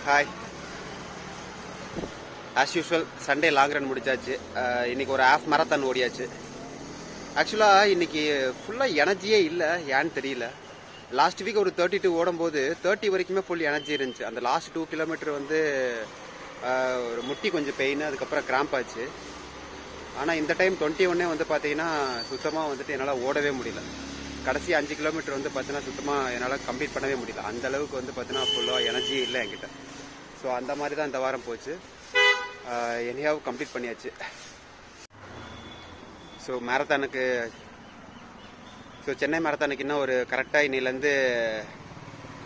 Hi. As usual Sunday long run முடிச்சாச்சு. இன்னைக்கு ஒரு ஹாஃப் மேரத்தான் ஓடியாச்சு. ஆக்சுவலாக இன்னைக்கு ஃபுல்லாக எனர்ஜியே இல்லை, ஏன்னு தெரியல. லாஸ்ட் வீக் ஒரு 32 ஓடும்போது 30 வரைக்குமே ஃபுல் எனர்ஜி இருந்துச்சு. அந்த லாஸ்ட் 2 கிலோமீட்டர் வந்து ஒரு முட்டி கொஞ்சம் பெயின், அதுக்கப்புறம் கிராம்ப் ஆச்சு. ஆனால் இந்த டைம் 21 வந்து பார்த்தீங்கன்னா சுத்தமாக வந்துட்டு என்னால் ஓடவே முடியல. கடைசி 5 கிலோமீட்டர் வந்து பார்த்தீங்கன்னா சுத்தமாக என்னால் கம்ப்ளீட் பண்ணவே முடியல. அந்த அளவுக்கு வந்து பார்த்தீங்கன்னா ஃபுல்லாக எனர்ஜியே இல்லை என்கிட்ட. ஸோ அந்த மாதிரி தான் இந்த வாரம் போச்சு. எனியாவும் கம்ப்ளீட் பண்ணியாச்சு. ஸோ மேரத்தானுக்கு சென்னை மேரத்தானுக்கு இன்னும் ஒரு கரெக்டாக இன்னிலேருந்து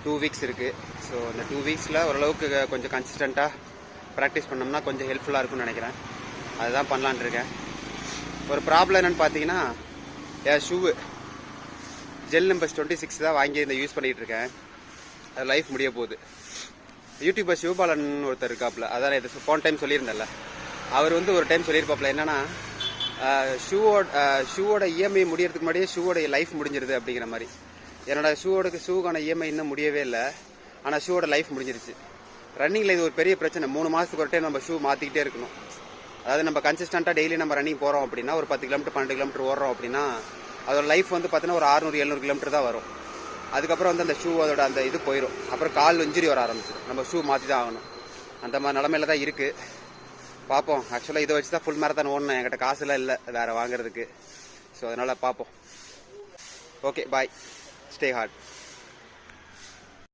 2 வீக்ஸ் இருக்குது. ஸோ அந்த 2 வீக்ஸில் ஓரளவுக்கு கொஞ்சம் கன்சிஸ்டண்ட்டாக ப்ராக்டிஸ் பண்ணோம்னா கொஞ்சம் ஹெல்ப்ஃபுல்லாக இருக்கும்னு நினைக்கிறேன். அதுதான் பண்ணலான் இருக்கேன். ஒரு ப்ராப்ளம் என்னென்னு பார்த்தீங்கன்னா, என் ஷூவு ஜெல் நம்பர் 26 தான் வாங்கி இந்த யூஸ் பண்ணிகிட்டு இருக்கேன். அது லைஃப் முடிய போகுது. யூடியூபர் சிவபாலன் ஒருத்தர் இருக்காப்புல, அதான் இது போன டைம் சொல்லியிருந்தேன்ல, அவர் வந்து ஒரு டைம் சொல்லியிருப்பாப்புல என்னன்னா, ஷூவோட இஎம்ஐ முடியறதுக்கு முன்னாடியே ஷூவோட லைஃப் முடிஞ்சிருது அப்படிங்கிற மாதிரி. என்னோட ஷூக்கான இஎம்ஐ இன்னும் முடியவே இல்லை, ஆனால் ஷூவோட லைஃப் முடிஞ்சிருச்சு. ரன்னிங்கில் இது ஒரு பெரிய பிரச்சனை. 3 மாதத்துக்கு ஒரு டைம் நம்ம ஷூ மாற்றிக்கிட்டே இருக்கணும். அதாவது நம்ம கன்சிஸ்டண்ட்டாக டெய்லி நம்ம ரன்னிங் போகிறோம் அப்படின்னா, ஒரு 10 கிலோமீட்டர் 12 கிலோமீட்டர் ஓடுறோம் அப்படின்னா, அதோட லைஃப் வந்து பார்த்தீங்கன்னா ஒரு 600-700 கிலோமீட்டர் தான் வரும். அதுக்கப்புறம் வந்து அந்த ஷூ அதோட அந்த இது போயிடும். அப்புறம் கால் இன்ஜுரி வர ஆரம்பிச்சிடும். நம்ம ஷூ மாற்றி தான் ஆகணும். அந்த மாதிரி நிலமையில தான் இருக்குது. பார்ப்போம். ஆக்சுவலாக இதை வச்சு தான் ஃபுல் மேரத்தான் ஓடணும். என்கிட்ட காசுலாம் இல்லை வேறு வாங்குறதுக்கு. ஸோ அதனால் பார்ப்போம். Okay, bye. Stay heart.